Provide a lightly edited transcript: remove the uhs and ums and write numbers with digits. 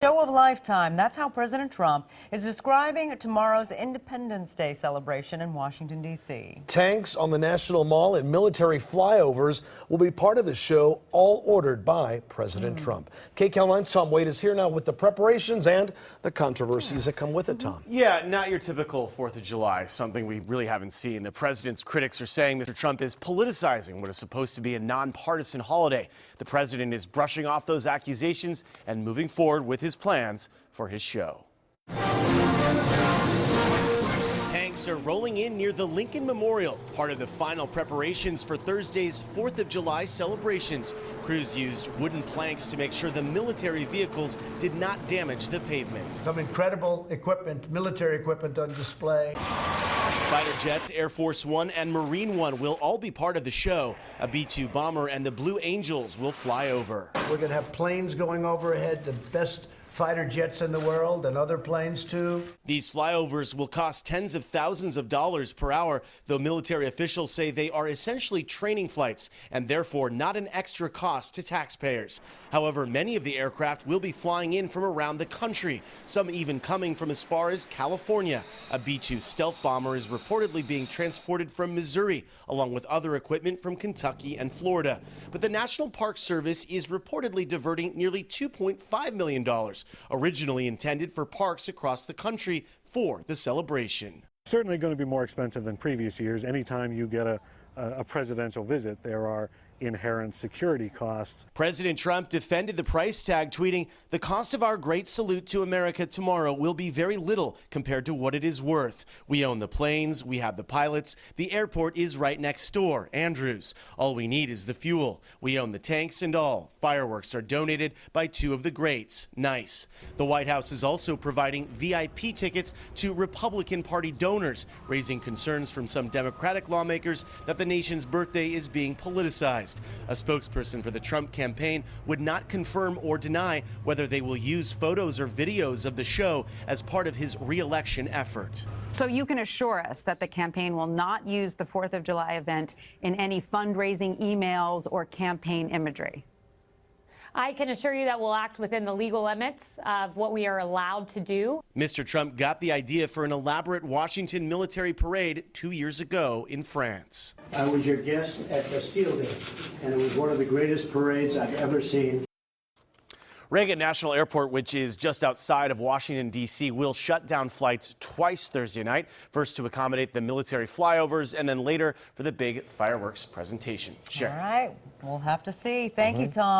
Show of a lifetime. That's how President Trump is describing tomorrow's Independence Day celebration in Washington, D.C. Tanks on the National Mall and military flyovers will be part of the show, all ordered by President Trump. KCAL 9's Tom Wade is here now with the preparations and the controversies that come with it, Tom. Yeah, not your typical 4th of July, something we really haven't seen. The president's critics are saying Mr. Trump is politicizing what is supposed to be a nonpartisan holiday. The president is brushing off those accusations and moving forward with his plans for his show. Tanks are rolling in near the Lincoln Memorial, part of the final preparations for Thursday's 4th of July celebrations. Crews used wooden planks to make sure the military vehicles did not damage the pavements. Some incredible equipment, military equipment on display. Fighter jets, Air Force One and Marine One will all be part of the show. A B-2 bomber and the Blue Angels will fly over. We're going to have planes going overhead, the best fighter jets in the world, and other planes too. These flyovers will cost tens of thousands of dollars per hour, though military officials say they are essentially training flights and therefore not an extra cost to taxpayers. However, many of the aircraft will be flying in from around the country, some even coming from as far as California. A B-2 stealth bomber is reportedly being transported from Missouri, along with other equipment from Kentucky and Florida. But the National Park Service is reportedly diverting nearly $2.5 million, originally intended for parks across the country, for the celebration. Certainly going to be more expensive than previous years. Anytime you get a presidential visit, there are inherent security costs. President Trump defended the price tag, tweeting, "The cost of our great salute to America tomorrow will be very little compared to what it is worth. We own the planes, we have the pilots, the airport is right next door, Andrews. All we need is the fuel. We own the tanks and all. Fireworks are donated by two of the greats. Nice." The White House is also providing VIP tickets to Republican Party donors, raising concerns from some Democratic lawmakers that the nation's birthday is being politicized. A spokesperson for the Trump campaign would not confirm or deny whether they will use photos or videos of the show as part of his re-election effort. So you can assure us that the campaign will not use the 4th of July event in any fundraising emails or campaign imagery? I can assure you that we'll act within the legal limits of what we are allowed to do. Mr. Trump got the idea for an elaborate Washington military parade 2 years ago in France. I was your guest at Bastille Day, and it was one of the greatest parades I've ever seen. Reagan National Airport, which is just outside of Washington, D.C., will shut down flights twice Thursday night, first to accommodate the military flyovers and then later for the big fireworks presentation. All right, we'll have to see. Thank you, Tom.